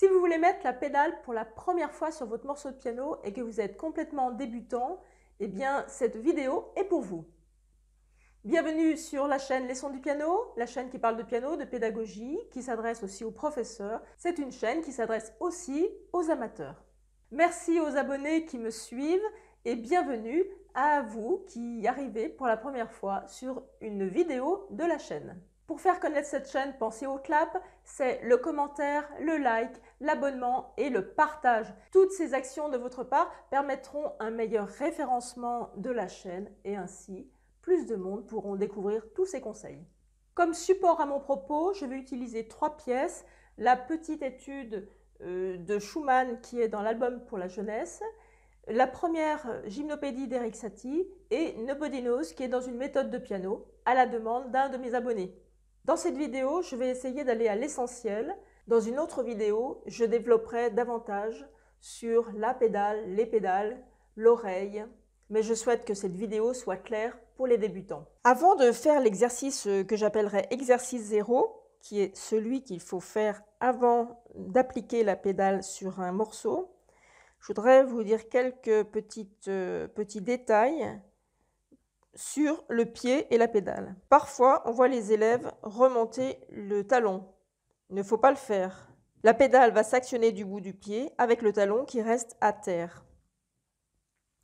Si vous voulez mettre la pédale pour la première fois sur votre morceau de piano et que vous êtes complètement débutant, eh bien cette vidéo est pour vous. Bienvenue sur la chaîne Les Sons du Piano, la chaîne qui parle de piano, de pédagogie, qui s'adresse aussi aux professeurs. C'est une chaîne qui s'adresse aussi aux amateurs. Merci aux abonnés qui me suivent et bienvenue à vous qui arrivez pour la première fois sur une vidéo de la chaîne. Pour faire connaître cette chaîne, pensez au clap, c'est le commentaire, le like, l'abonnement et le partage. Toutes ces actions de votre part permettront un meilleur référencement de la chaîne et ainsi plus de monde pourront découvrir tous ces conseils. Comme support à mon propos, je vais utiliser 3 pièces. La petite étude de Schumann qui est dans l'album pour la jeunesse, la première gymnopédie d'Erik Satie et Nobody Knows qui est dans une méthode de piano à la demande d'un de mes abonnés. Dans cette vidéo, je vais essayer d'aller à l'essentiel. Dans une autre vidéo, je développerai davantage sur la pédale, les pédales, l'oreille, mais je souhaite que cette vidéo soit claire pour les débutants. Avant de faire l'exercice que j'appellerai exercice 0, qui est celui qu'il faut faire avant d'appliquer la pédale sur un morceau, je voudrais vous dire quelques petits détails sur le pied et la pédale. Parfois, on voit les élèves remonter le talon. Il ne faut pas le faire. La pédale va s'actionner du bout du pied avec le talon qui reste à terre.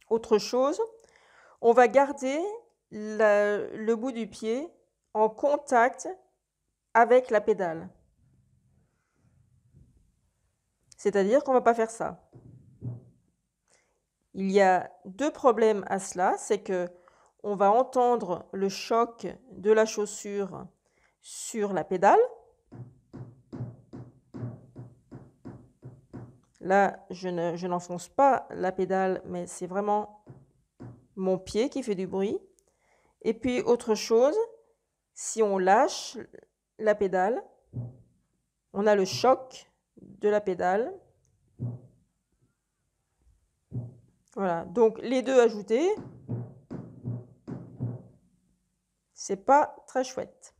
Autre chose, on va garder le bout du pied en contact avec la pédale. C'est-à-dire qu'on ne va pas faire ça. Il y a 2 problèmes à cela, c'est que on va entendre le choc de la chaussure sur la pédale. Là, je n'enfonce pas la pédale, mais c'est vraiment mon pied qui fait du bruit. Et puis, autre chose, si on lâche la pédale, on a le choc de la pédale. Voilà, donc les deux ajoutés, c'est pas très chouette.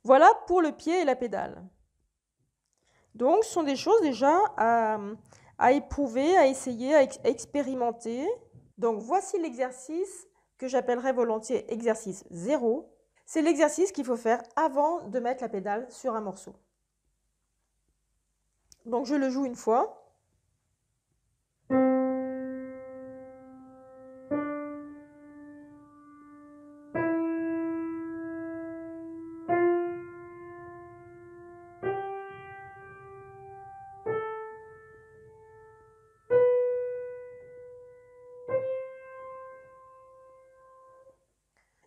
Voilà pour le pied et la pédale. Donc, ce sont des choses déjà à éprouver, à essayer, à expérimenter. Donc, voici l'exercice que j'appellerais volontiers exercice 0. C'est l'exercice qu'il faut faire avant de mettre la pédale sur un morceau. Donc, je le joue une fois.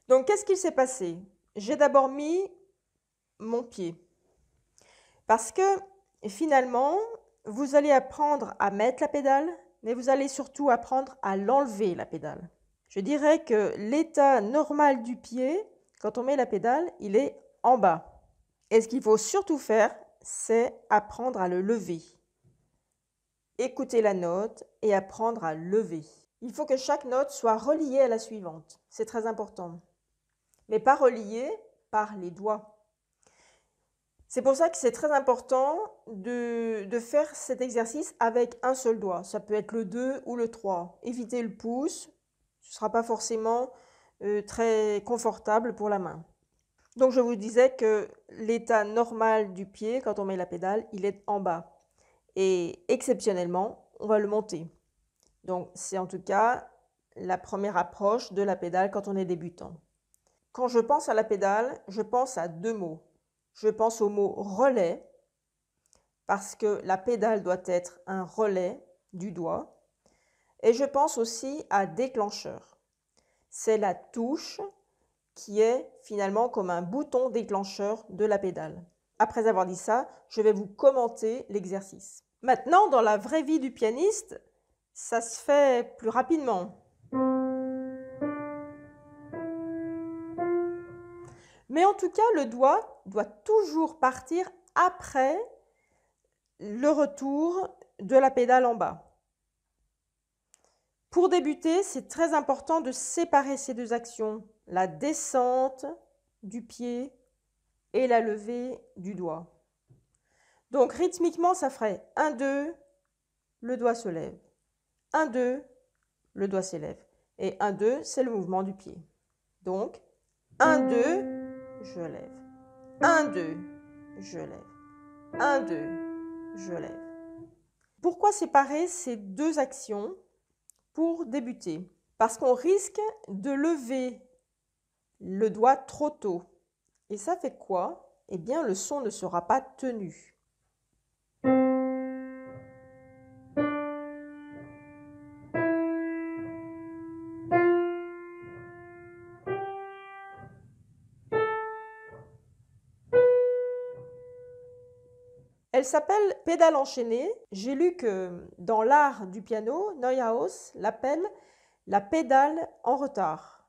Donc, qu'est-ce qu'il s'est passé? J'ai d'abord mis mon pied. Parce que, finalement, vous allez apprendre à mettre la pédale, mais vous allez surtout apprendre à l'enlever, la pédale. Je dirais que l'état normal du pied, quand on met la pédale, il est en bas. Et ce qu'il faut surtout faire, c'est apprendre à le lever. Écouter la note et apprendre à lever. Il faut que chaque note soit reliée à la suivante. C'est très important. Mais pas reliée par les doigts. C'est pour ça que c'est très important de faire cet exercice avec un seul doigt. Ça peut être le 2 ou le 3. Évitez le pouce, ce ne sera pas forcément très confortable pour la main. Donc je vous disais que l'état normal du pied, quand on met la pédale, il est en bas. Et exceptionnellement, on va le monter. Donc c'est en tout cas la première approche de la pédale quand on est débutant. Quand je pense à la pédale, je pense à 2 mots. Je pense au mot relais, parce que la pédale doit être un relais du doigt. Et je pense aussi à déclencheur. C'est la touche qui est finalement comme un bouton déclencheur de la pédale. Après avoir dit ça, je vais vous commenter l'exercice. Maintenant, dans la vraie vie du pianiste, ça se fait plus rapidement. Mais en tout cas, le doigt doit toujours partir après le retour de la pédale en bas. Pour débuter, c'est très important de séparer ces 2 actions, la descente du pied et la levée du doigt. Donc rythmiquement, ça ferait 1, 2, le doigt se lève. 1, 2, le doigt s'élève. Et 1, 2, c'est le mouvement du pied. Donc 1, 2, je lève. 1, 2, je lève. 1, 2, je lève. Pourquoi séparer ces deux actions pour débuter? Parce qu'on risque de lever le doigt trop tôt. Et ça fait quoi? Eh bien, le son ne sera pas tenu. Elle s'appelle pédale enchaînée. J'ai lu que dans l'art du piano, Neuhaus l'appelle la pédale en retard.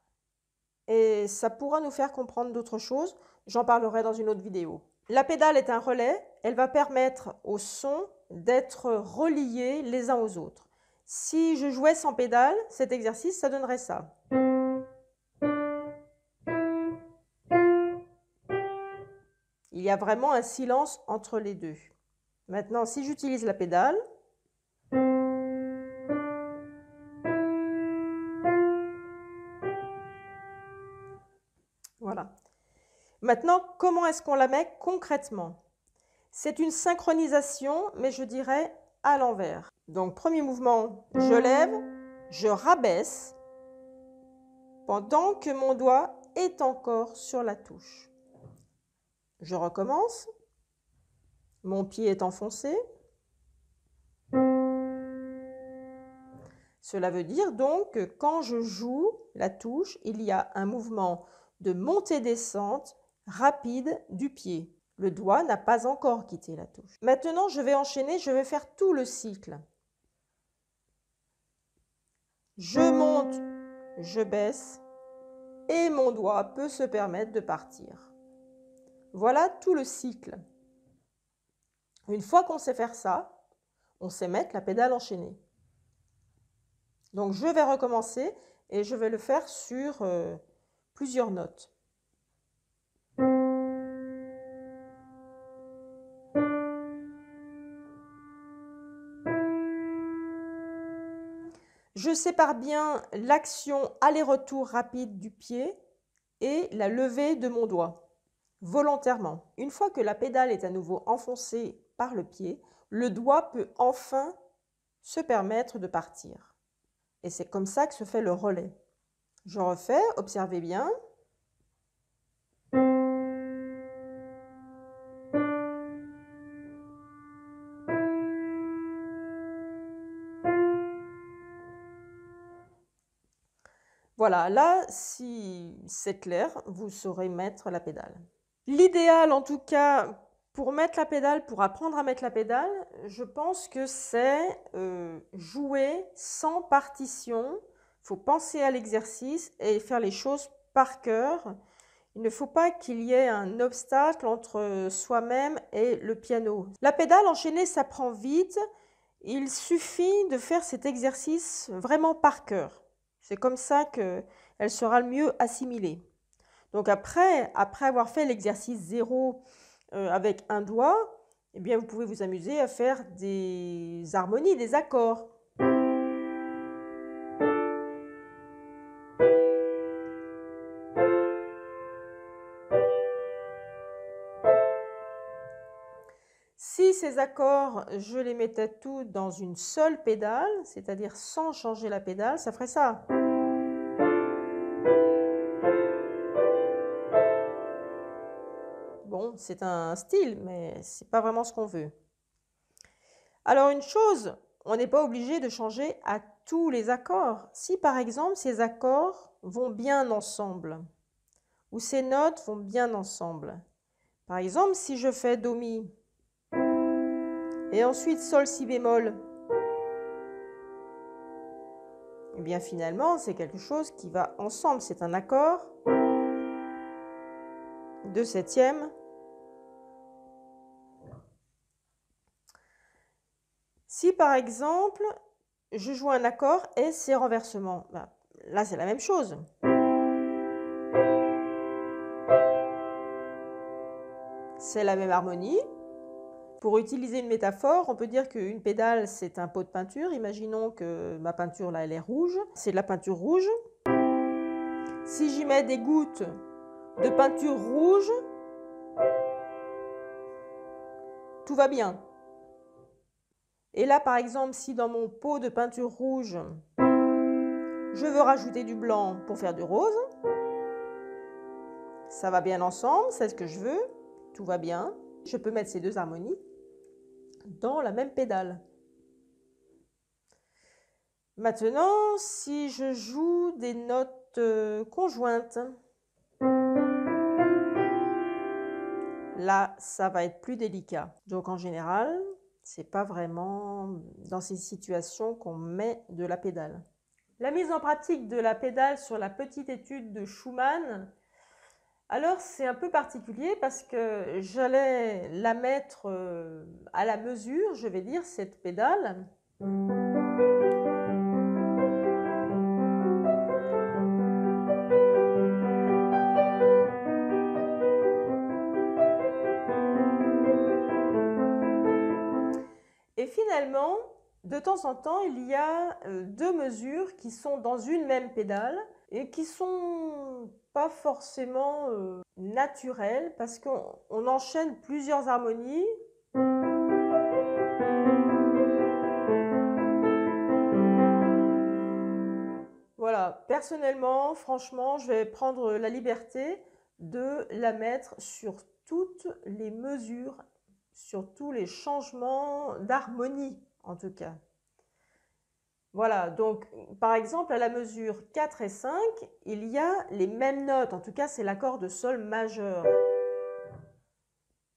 Et ça pourra nous faire comprendre d'autres choses. J'en parlerai dans une autre vidéo. La pédale est un relais. Elle va permettre aux sons d'être reliés les uns aux autres. Si je jouais sans pédale, cet exercice, ça donnerait ça. Il y a vraiment un silence entre les deux. Maintenant, si j'utilise la pédale, voilà. Maintenant, comment est-ce qu'on la met concrètement? C'est une synchronisation, mais je dirais à l'envers. Donc, premier mouvement, je lève, je rabaisse pendant que mon doigt est encore sur la touche. Je recommence. Mon pied est enfoncé. Cela veut dire donc que quand je joue la touche, il y a un mouvement de montée-descente rapide du pied. Le doigt n'a pas encore quitté la touche. Maintenant, je vais enchaîner, je vais faire tout le cycle. Je monte, je baisse et mon doigt peut se permettre de partir. Voilà tout le cycle. Une fois qu'on sait faire ça, on sait mettre la pédale enchaînée. Donc je vais recommencer et je vais le faire sur plusieurs notes. Je sépare bien l'action aller-retour rapide du pied et la levée de mon doigt, volontairement. Une fois que la pédale est à nouveau enfoncée par le pied, le doigt peut enfin se permettre de partir. Et c'est comme ça que se fait le relais. Je refais, observez bien. Voilà, là, si c'est clair, vous saurez mettre la pédale. L'idéal, en tout cas, pour mettre la pédale, pour apprendre à mettre la pédale, je pense que c'est jouer sans partition. Il faut penser à l'exercice et faire les choses par cœur. Il ne faut pas qu'il y ait un obstacle entre soi-même et le piano. La pédale enchaînée s'apprend vite. Il suffit de faire cet exercice vraiment par cœur. C'est comme ça qu'elle sera le mieux assimilée. Donc après avoir fait l'exercice 0 avec un doigt, eh bien vous pouvez vous amuser à faire des harmonies, des accords. Si ces accords, je les mettais tous dans une seule pédale, c'est-à-dire sans changer la pédale, ça ferait ça. Bon, c'est un style, mais c'est pas vraiment ce qu'on veut. Alors une chose, on n'est pas obligé de changer à tous les accords. Si par exemple ces accords vont bien ensemble, ou ces notes vont bien ensemble. Par exemple, si je fais Do Mi, et ensuite Sol Si bémol, eh bien finalement c'est quelque chose qui va ensemble. C'est un accord de septième. Si par exemple je joue un accord et c'est renversement, ben, là c'est la même chose. C'est la même harmonie, Pour utiliser une métaphore, on peut dire qu'une pédale, c'est un pot de peinture. Imaginons que ma peinture, là, elle est rouge. C'est de la peinture rouge. Si j'y mets des gouttes de peinture rouge, tout va bien. Et là, par exemple, si dans mon pot de peinture rouge, je veux rajouter du blanc pour faire du rose, ça va bien ensemble, c'est ce que je veux, tout va bien. Je peux mettre ces deux harmonies dans la même pédale. Maintenant, si je joue des notes conjointes, là, ça va être plus délicat. Donc en général, c'est pas vraiment dans ces situations qu'on met de la pédale. La mise en pratique de la pédale sur la petite étude de Schumann, alors c'est un peu particulier parce que j'allais la mettre à la mesure, je vais dire, cette pédale. Et finalement, de temps en temps, il y a deux mesures qui sont dans une même pédale et qui sont pas forcément naturelles parce qu'on enchaîne plusieurs harmonies. Voilà, personnellement, franchement, je vais prendre la liberté de la mettre sur toutes les mesures, sur tous les changements d'harmonie en tout cas. Voilà, donc par exemple à la mesure 4 et 5, il y a les mêmes notes, en tout cas c'est l'accord de sol majeur.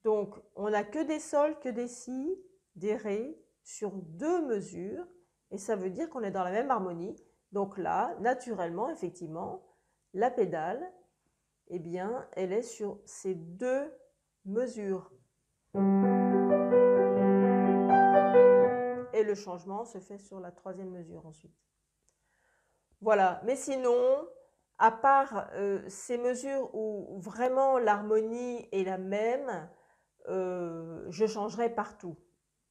Donc on n'a que des sols, que des si, des ré sur deux mesures et ça veut dire qu'on est dans la même harmonie. Donc là, naturellement, effectivement, la pédale, eh bien, elle est sur ces deux mesures. Et le changement se fait sur la troisième mesure ensuite. Voilà, mais sinon, à part ces mesures où vraiment l'harmonie est la même, je changerai partout.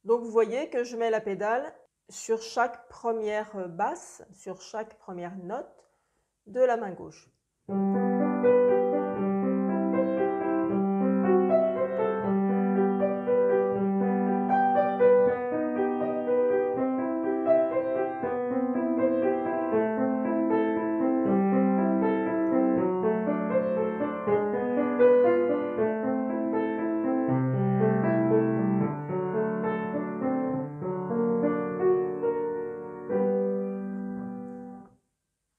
Donc vous voyez que je mets la pédale sur chaque première basse, sur chaque première note de la main gauche.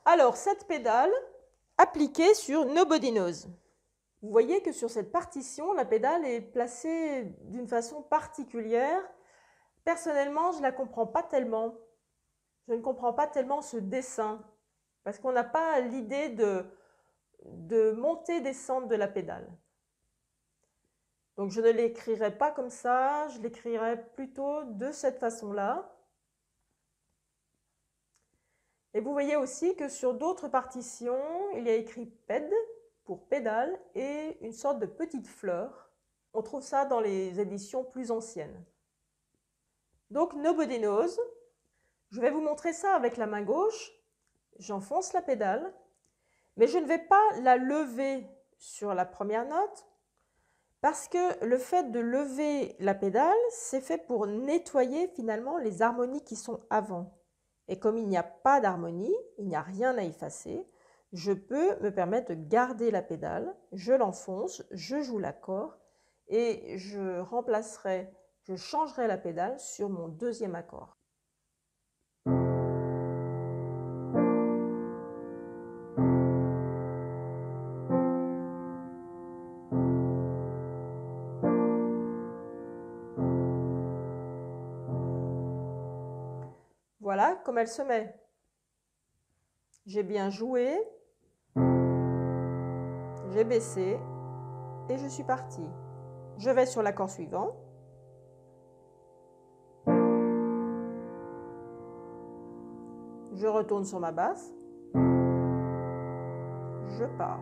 Alors, cette pédale appliquée sur Nobody Knows. Vous voyez que sur cette partition, la pédale est placée d'une façon particulière. Personnellement, je ne la comprends pas tellement. Je ne comprends pas tellement ce dessin parce qu'on n'a pas l'idée de monter-descendre de la pédale. Donc, je ne l'écrirai pas comme ça, je l'écrirai plutôt de cette façon-là. Et vous voyez aussi que sur d'autres partitions, il y a écrit PED pour pédale et une sorte de petite fleur. On trouve ça dans les éditions plus anciennes. Donc Nobody Knows, je vais vous montrer ça avec la main gauche. J'enfonce la pédale, mais je ne vais pas la lever sur la première note parce que le fait de lever la pédale, c'est fait pour nettoyer finalement les harmonies qui sont avant. Et comme il n'y a pas d'harmonie, il n'y a rien à effacer, je peux me permettre de garder la pédale, je l'enfonce, je joue l'accord et je changerai la pédale sur mon deuxième accord. Voilà comme elle se met. J'ai bien joué, j'ai baissé et je suis partie. Je vais sur l'accord suivant. Je retourne sur ma basse. Je pars.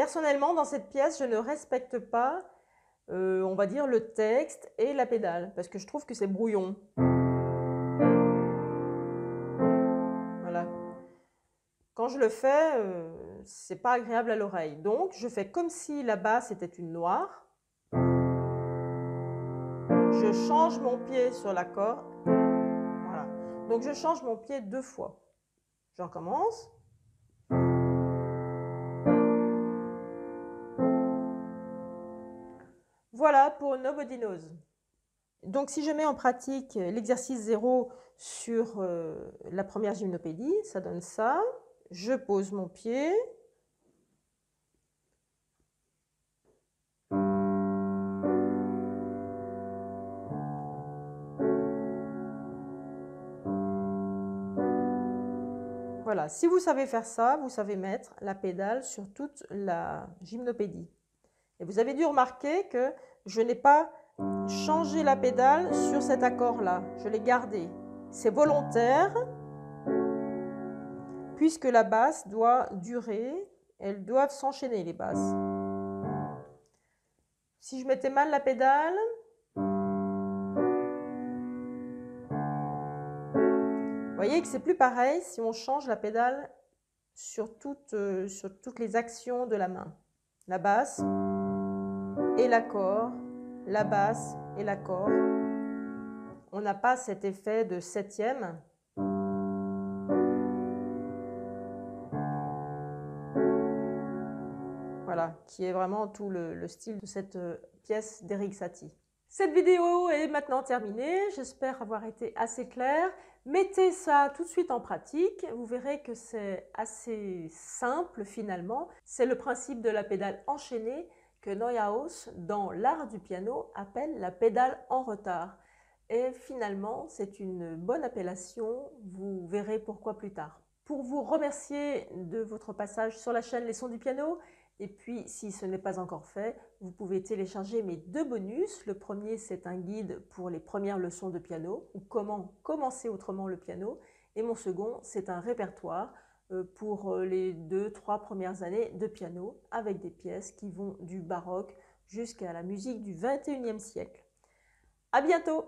Personnellement, dans cette pièce, je ne respecte pas, on va dire, le texte et la pédale, parce que je trouve que c'est brouillon. Voilà. Quand je le fais, c'est pas agréable à l'oreille. Donc, je fais comme si la basse était une noire. Je change mon pied sur l'accord. Voilà. Donc, je change mon pied 2 fois. Je recommence. Voilà pour Nobody Knows. Donc, si je mets en pratique l'exercice 0 sur la première gymnopédie, ça donne ça. Je pose mon pied. Voilà, si vous savez faire ça, vous savez mettre la pédale sur toute la gymnopédie. Et vous avez dû remarquer que je n'ai pas changé la pédale sur cet accord-là. Je l'ai gardé. C'est volontaire, puisque la basse doit durer. Elles doivent s'enchaîner, les basses. Si je mettais mal la pédale, vous voyez que c'est plus pareil si on change la pédale sur toutes les actions de la main. La basse et l'accord, la basse et l'accord. On n'a pas cet effet de septième. Voilà, qui est vraiment tout le style de cette pièce d'Erik Satie. Cette vidéo est maintenant terminée, j'espère avoir été assez claire. Mettez ça tout de suite en pratique, vous verrez que c'est assez simple finalement. C'est le principe de la pédale enchaînée que Neuhaus, dans l'art du piano, appelle la pédale en retard. Et finalement, c'est une bonne appellation, vous verrez pourquoi plus tard. Pour vous remercier de votre passage sur la chaîne Les Sons du Piano, et puis, si ce n'est pas encore fait, vous pouvez télécharger mes 2 bonus. Le premier, c'est un guide pour les premières leçons de piano, ou comment commencer autrement le piano. Et mon second, c'est un répertoire pour les 2-3 premières années de piano, avec des pièces qui vont du baroque jusqu'à la musique du XXIe siècle. À bientôt!